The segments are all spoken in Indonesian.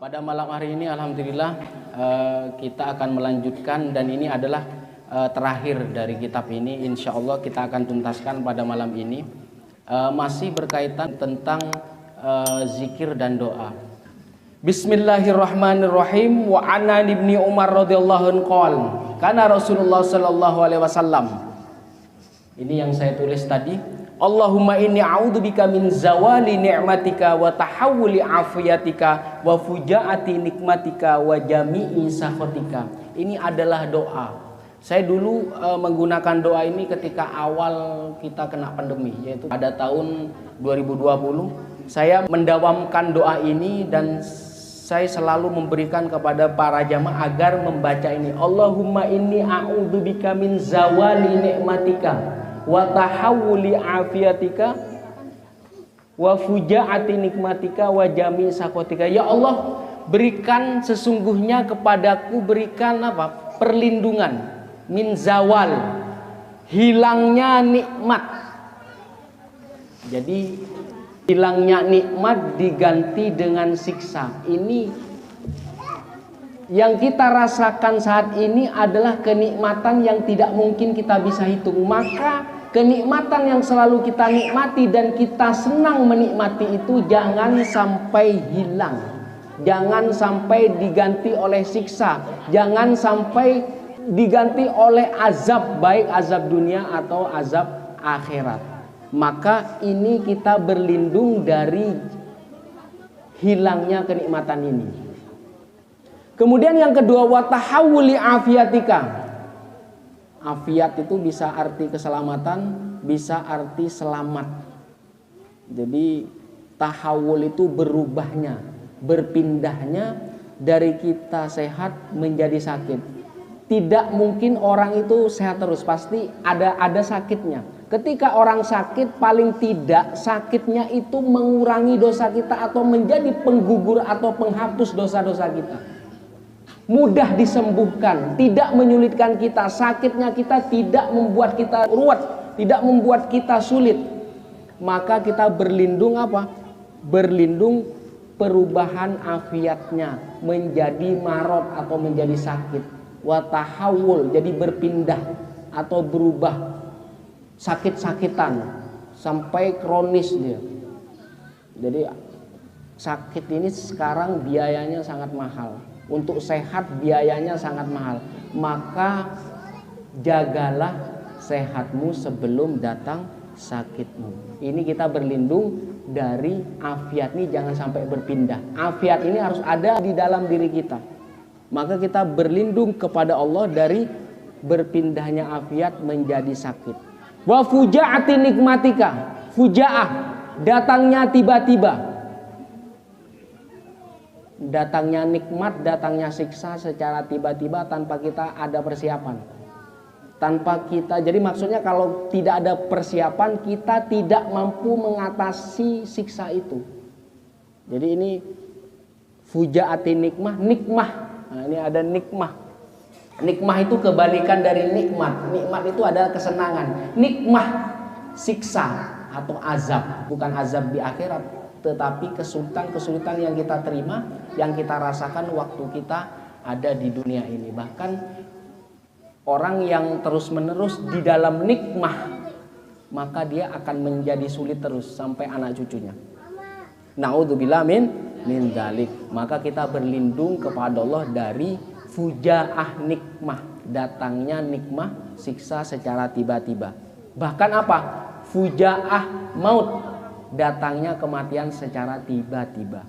Pada malam hari ini alhamdulillah kita akan melanjutkan, dan ini adalah terakhir dari kitab ini. Insya Allah kita akan tuntaskan pada malam ini. Masih berkaitan tentang zikir dan doa. Bismillahirrahmanirrahim. Wa an ibni Umar radhiyallahu anhu qol kana Rasulullah sallallahu alaihi wasallam. Ini yang saya tulis tadi. Allahumma inni a'udzubika min zawali ni'matika wa tahawuli afiyatika wa fujaati nikmatika wa jami'i sakhatika. Ini adalah doa. Saya dulu menggunakan doa ini ketika awal kita kena pandemi, yaitu pada tahun 2020. Saya mendawamkan doa ini dan saya selalu memberikan kepada para jamaah agar membaca ini. Allahumma inni a'udzubika min zawali ni'matika wa tahawuli afiyatika wa fujaati nikmatika wa jami sakotika. Ya Allah, berikan sesungguhnya kepadaku, berikan apa? Perlindungan min zawal, hilangnya nikmat. Jadi hilangnya nikmat diganti dengan siksa. Ini yang kita rasakan saat ini adalah kenikmatan yang tidak mungkin kita bisa hitung. Maka kenikmatan yang selalu kita nikmati dan kita senang menikmati itu jangan sampai hilang. Jangan sampai diganti oleh siksa. Jangan sampai diganti oleh azab, baik azab dunia atau azab akhirat. Maka ini kita berlindung dari hilangnya kenikmatan ini. Kemudian yang kedua, wa tahawuli afiyatika. Afiat itu bisa arti keselamatan, bisa arti selamat. Jadi tahawul itu berubahnya, berpindahnya dari kita sehat menjadi sakit. Tidak mungkin orang itu sehat terus, pasti ada sakitnya. Ketika orang sakit, paling tidak sakitnya itu mengurangi dosa kita atau menjadi penggugur atau penghapus dosa-dosa kita. Mudah disembuhkan, tidak menyulitkan kita. Sakitnya kita tidak membuat kita ruwet, tidak membuat kita sulit. Maka kita berlindung apa? Berlindung perubahan afiatnya menjadi marot atau menjadi sakit. Wa tahawul, jadi berpindah atau berubah sakit-sakitan sampai kronis dia. Jadi sakit ini sekarang biayanya sangat mahal. Untuk sehat biayanya sangat mahal. Maka jagalah sehatmu sebelum datang sakitmu. Ini kita berlindung dari afiat ini, jangan sampai berpindah. Afiat ini harus ada di dalam diri kita. Maka kita berlindung kepada Allah dari berpindahnya afiat menjadi sakit. Wa fujaati nikmatika. Fujaah, datangnya tiba-tiba. Datangnya nikmat, datangnya siksa secara tiba-tiba tanpa kita ada persiapan. Tanpa kita, jadi maksudnya kalau tidak ada persiapan, kita tidak mampu mengatasi siksa itu. Jadi ini fujaati nikmah. Nah, ini ada nikmah. Nikmah itu kebalikan dari nikmat. Nikmat itu adalah kesenangan. Nikmah siksa atau azab, bukan azab di akhirat, tetapi kesulitan yang kita terima, yang kita rasakan waktu kita ada di dunia ini. Bahkan orang yang terus-menerus di dalam nikmah, maka dia akan menjadi sulit terus sampai anak cucunya. Naudzubillah min dzalik. Maka kita berlindung kepada Allah dari fujaah nikmah, datangnya nikmah, siksa secara tiba-tiba. Bahkan apa? Fujaah maut, datangnya kematian secara tiba-tiba.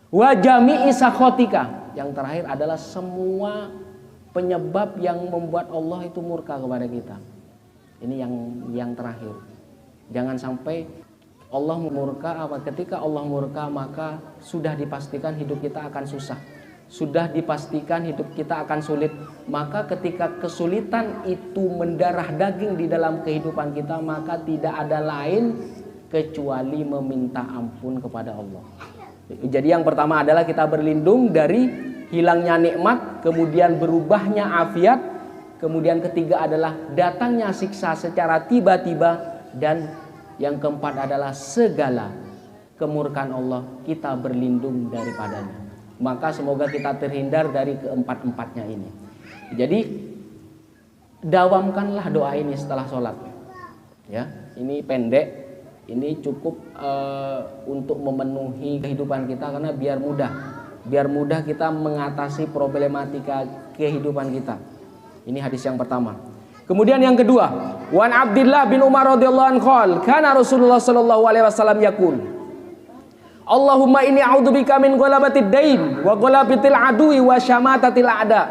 Wa jami'i sakhatika. Yang terakhir adalah semua penyebab yang membuat Allah itu murka kepada kita. Ini yang terakhir. Jangan sampai Allah murka apa? Ketika Allah murka, maka sudah dipastikan hidup kita akan susah. Sudah dipastikan hidup kita akan sulit. Maka ketika kesulitan itu mendarah daging di dalam kehidupan kita, maka tidak ada lain kecuali meminta ampun kepada Allah. Jadi yang pertama adalah kita berlindung dari hilangnya nikmat, kemudian berubahnya afiat, kemudian ketiga adalah datangnya siksa secara tiba-tiba, dan yang keempat adalah segala kemurkaan Allah kita berlindung daripadanya. Maka semoga kita terhindar dari keempat-empatnya ini. Jadi dawamkanlah doa ini setelah sholat. Ya, ini pendek, ini cukup untuk memenuhi kehidupan kita, karena biar mudah kita mengatasi problematika kehidupan kita. Ini hadis yang pertama. Kemudian yang kedua, Wan Abdullah bin Umar radhiyallahu anhu, kana Rasulullah sallallahu alaihi wasallam yaqul, Allahumma inni a'udzubika min ghalabatid dain wa ghalabatil adui wa syamatatil a'da.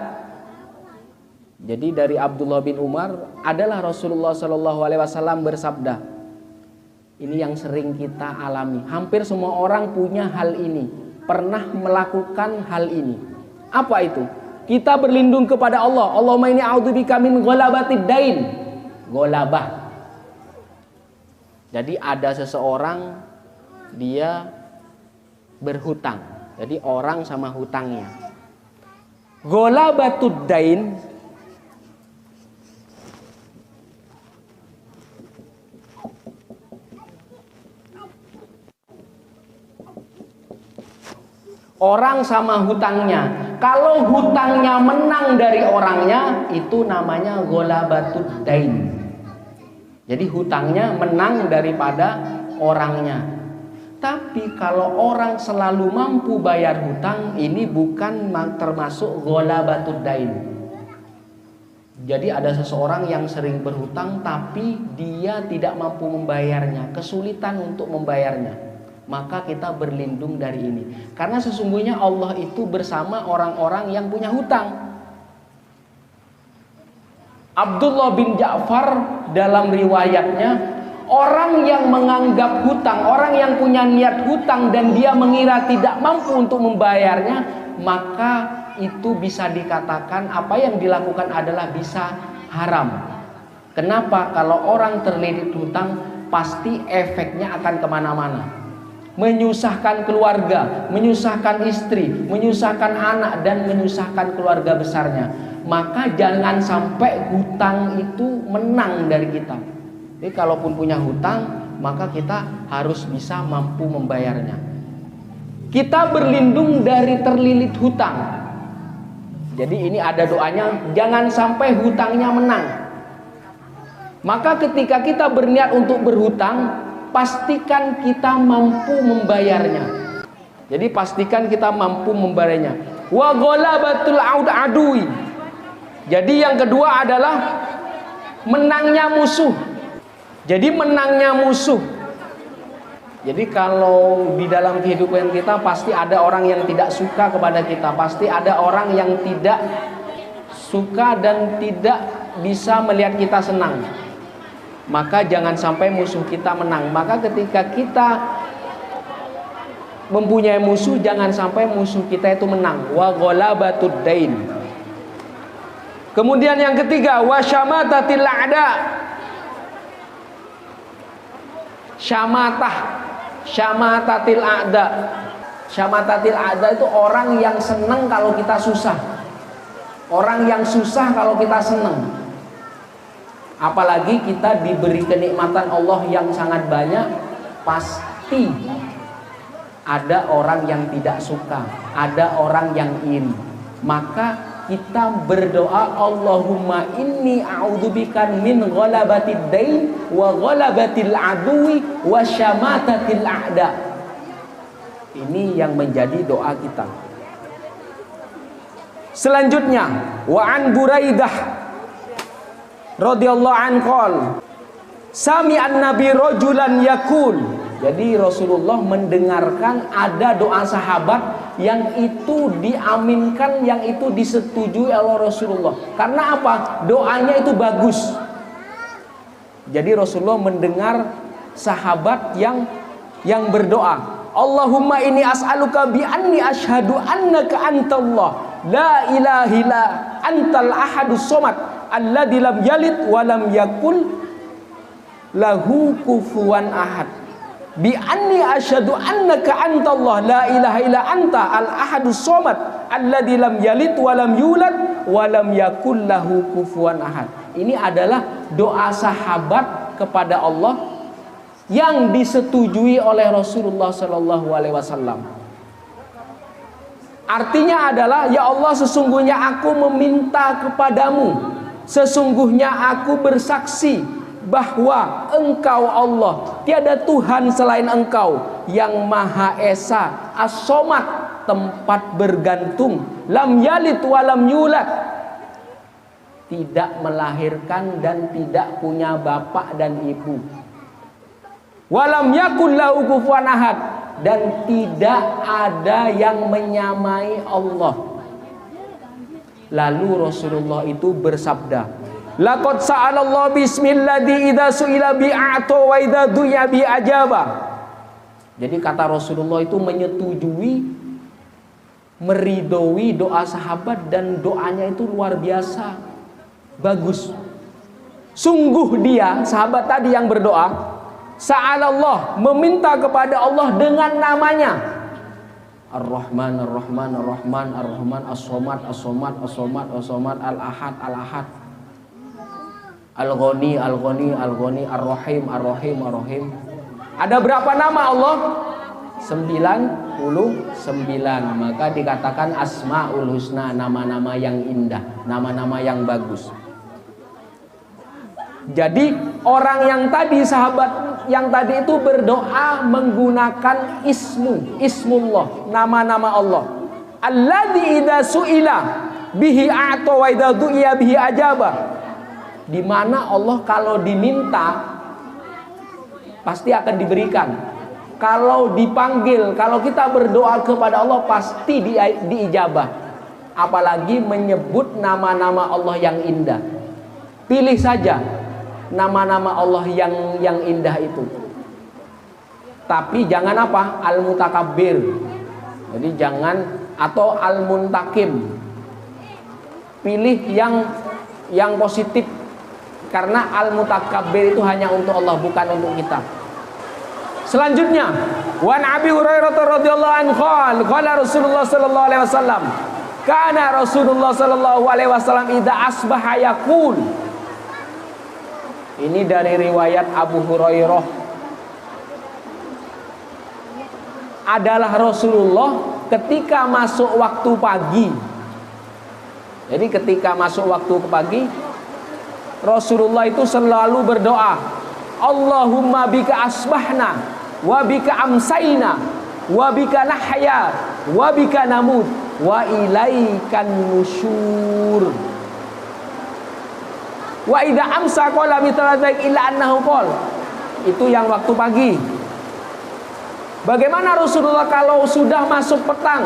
Jadi dari Abdullah bin Umar adalah Rasulullah sallallahu alaihi wasallam bersabda. Ini yang sering kita alami. Hampir semua orang punya hal ini, pernah melakukan hal ini. Apa itu? Kita berlindung kepada Allah. Allahumma inni a'udzubika min ghalabatid dain. Ghalabah. Jadi ada seseorang, dia berhutang. Jadi orang sama hutangnya. Ghalabatud dain, orang sama hutangnya. Kalau hutangnya menang dari orangnya, itu namanya ghalabatud dain. Jadi hutangnya menang daripada orangnya. Tapi kalau orang selalu mampu bayar hutang, ini bukan termasuk ghalabatud dain. Jadi ada seseorang yang sering berhutang tapi dia tidak mampu membayarnya, kesulitan untuk membayarnya. Maka kita berlindung dari ini. Karena sesungguhnya Allah itu bersama orang-orang yang punya hutang. Abdullah bin Ja'far dalam riwayatnya, orang yang menganggap hutang, orang yang punya niat hutang dan dia mengira tidak mampu untuk membayarnya, maka itu bisa dikatakan apa yang dilakukan adalah bisa haram. Kenapa? Kalau orang terlilit hutang, pasti efeknya akan kemana-mana. Menyusahkan keluarga, menyusahkan istri, menyusahkan anak, dan menyusahkan keluarga besarnya. Maka jangan sampai hutang itu menang dari kita. Jadi kalaupun punya hutang, maka kita harus bisa mampu membayarnya. Kita berlindung dari terlilit hutang. Jadi ini ada doanya, jangan sampai hutangnya menang. Maka ketika kita berniat untuk berhutang, pastikan kita mampu membayarnya. Jadi pastikan kita mampu membayarnya. Wa ghalabatul adui. Jadi yang kedua adalah menangnya musuh. Jadi menangnya musuh. Jadi kalau di dalam kehidupan kita pasti ada orang yang tidak suka kepada kita, pasti ada orang yang tidak suka dan tidak bisa melihat kita senang. Maka jangan sampai musuh kita menang. Maka ketika kita mempunyai musuh, jangan sampai musuh kita itu menang. Wa ghalabatud dain. Kemudian yang ketiga, wa syamatatil a'da. Syamatatil a'da. Syamatatil a'da itu orang yang senang kalau kita susah. Orang yang susah kalau kita senang. Apalagi kita diberi kenikmatan Allah yang sangat banyak, pasti ada orang yang tidak suka, ada orang yang iri. Maka kita berdoa, Allahumma inni a'udzubika min ghalabatid dain wa ghalabatil adui wa syamatatil a'da. Ini yang menjadi doa kita. Selanjutnya, wa an Buraidah radhiyallahu anhu, sami'an nabi rajulan yaqul. Jadi Rasulullah mendengarkan ada doa sahabat yang itu diaminkan, yang itu disetujui oleh Rasulullah. Karena apa? Doanya itu bagus. Jadi Rasulullah mendengar sahabat yang berdoa, Allahumma inni as'aluka bi anni asyhadu annaka antallah la ilaha illa antal ahadus somad alladzi lam yalid wa lam yakul lahu kufuwan ahad. Bi anni asyhadu annaka antallah la ilaha illa anta al ahadus somad alladzi lam yalid wa lam yulad wa lam yakul lahu kufuwan ahad. Ini adalah doa sahabat kepada Allah yang disetujui oleh Rasulullah sallallahu alaihi wasallam. Artinya adalah, ya Allah, sesungguhnya aku meminta kepadamu, sesungguhnya aku bersaksi bahwa Engkau Allah, tiada Tuhan selain Engkau, yang Maha Esa, As-Somad, tempat bergantung, lam yalid wa lam yulad, tidak melahirkan dan tidak punya bapak dan ibu, walam yakul lahu kufuwan ahad, dan tidak ada yang menyamai Allah. Lalu Rasulullah itu bersabda, laqad sa'alallahu bismilladzi idza su'ila bi'ata wa idza du'a bi ajaba. Jadi kata Rasulullah itu menyetujui, meridhoi doa sahabat, dan doanya itu luar biasa bagus. Sungguh dia, sahabat tadi yang berdoa, sa'alallah, meminta kepada Allah dengan namanya, Ar-Rahman, Ar-Rahman, Ar-Rahman, Ar-Rahman, As-Somad, As-Somad, As-Somad, As-Somad, Al-Ahad, Al-Ahad, Al-Ghani, Al-Ghani, Al-Ghani, Ar-Rahim, Ar-Rahim, Ar-Rahim. Ada berapa nama Allah? 99. Maka dikatakan Asmaul Husna, nama-nama yang indah, nama-nama yang bagus. Jadi orang yang tadi, sahabat yang tadi itu berdoa menggunakan ismullah, nama-nama Allah. Alladzi idza su'ila bihi a'ta wa idza du'iya bihi ajaba. Di mana Allah kalau diminta pasti akan diberikan. Kalau dipanggil, kalau kita berdoa kepada Allah pasti diijabah. Apalagi menyebut nama-nama Allah yang indah. Pilih saja nama-nama Allah yang indah itu. Tapi jangan apa? Al-Mutakabbir. Jadi jangan, atau Al-Muntakim. Pilih yang positif. Karena Al-Mutakabbir itu hanya untuk Allah, bukan untuk kita. Selanjutnya, wa Abi Hurairah radhiyallahu anhu qala Rasulullah sallallahu alaihi wasallam, kana Rasulullah sallallahu alaihi wasallam idza asbaha yaqul. Ini dari riwayat Abu Hurairah. Adalah Rasulullah ketika masuk waktu pagi. Jadi ketika masuk waktu pagi, Rasulullah itu selalu berdoa, Allahumma bika asbahna wa bika amsayna wa bika nahya wa bika namut wa ilaikan nusyur. Wa idza amsa qala mithla dzalik illa annahu qala. Itu yang waktu pagi. Bagaimana Rasulullah kalau sudah masuk petang?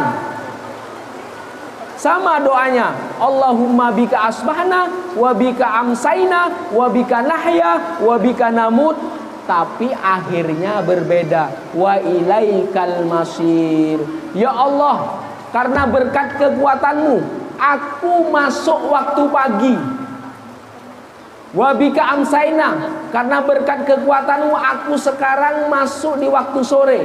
Sama doanya, Allahumma bika asbahna wa bika amsayna wa bika nahya wa bika namut. Tapi akhirnya berbeda, wa ilaikal masir. Ya Allah, karena berkat kekuatanmu aku masuk waktu pagi. Wa bika amsayna, karena berkat kekuatanmu aku sekarang masuk di waktu sore.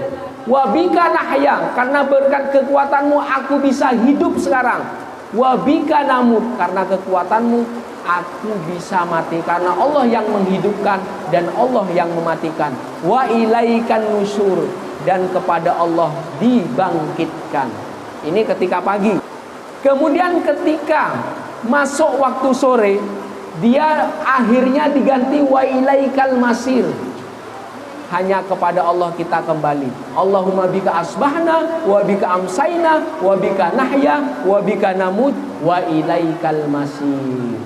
Wa bika nahya, karena berkat kekuatanmu aku bisa hidup sekarang. Wa bika namut, karena kekuatanmu aku bisa mati, karena Allah yang menghidupkan dan Allah yang mematikan. Wa ilaikan nusyur, dan kepada Allah dibangkitkan. Ini ketika pagi. Kemudian ketika masuk waktu sore, dia akhirnya diganti wa ilaikal masir. Hanya kepada Allah kita kembali. Allahumma bika asbahna wa bika amsayna wa bika nahya wa bika namut wa ilaikal masir.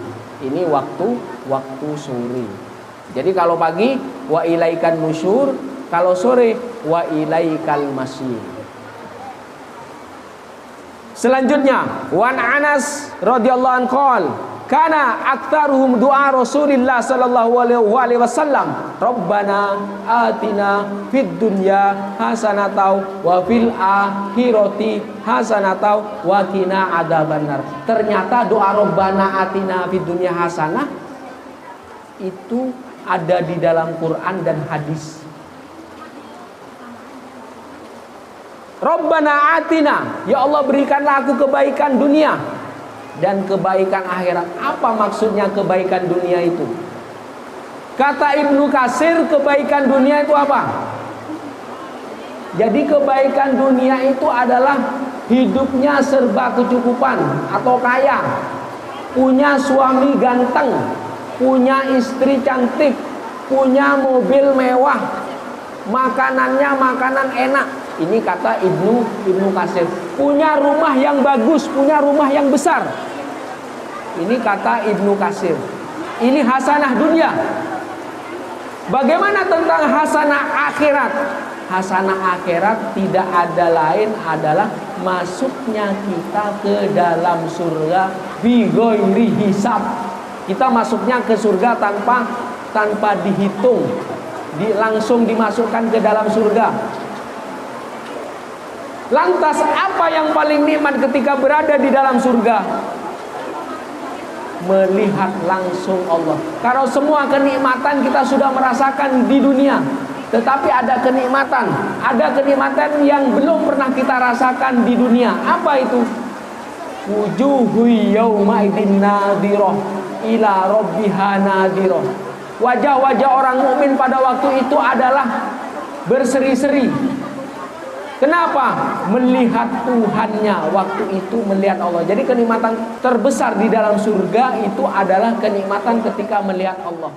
Ini waktu sore. Jadi kalau pagi wa ilaikan nusyur, kalau sore wa ilaikal masir. Selanjutnya, wan Anas radhiyallahu anhu qol, kana aktsaruhum du'a Rasulillah sallallahu alaihi wasallam, Rabbana atina fid dunya hasanatan wa fil akhirati hasanatan wa qina adzabannar. Ternyata doa Rabbana atina fid dunya hasanah itu ada di dalam Quran dan hadis. Rabbana atina, ya Allah berikanlah aku kebaikan dunia dan kebaikan akhirat. Apa maksudnya kebaikan dunia itu? Kata Ibnu Katsir, kebaikan dunia itu apa? Jadi kebaikan dunia itu adalah hidupnya serba kecukupan atau kaya, punya suami ganteng, punya istri cantik, punya mobil mewah, makanannya makanan enak. Ini kata Ibnu Katsir. Punya rumah yang bagus, punya rumah yang besar. Ini kata Ibnu Katsir. Ini hasanah dunia. Bagaimana tentang hasanah akhirat? Hasanah akhirat tidak ada lain adalah masuknya kita ke dalam surga bi ghairi hisab. Kita masuknya ke surga tanpa dihitung, langsung dimasukkan ke dalam surga. Lantas apa yang paling nikmat ketika berada di dalam surga? Melihat langsung Allah. Kalau semua kenikmatan kita sudah merasakan di dunia, tetapi ada kenikmatan yang belum pernah kita rasakan di dunia. Apa itu? Wujuhu yauma idzin nadhirah ila rabbiha nadhirah. Wajah-wajah orang mukmin pada waktu itu adalah berseri-seri. Kenapa? Melihat Tuhannya. Waktu itu melihat Allah. Jadi kenikmatan terbesar di dalam surga itu adalah kenikmatan ketika melihat Allah.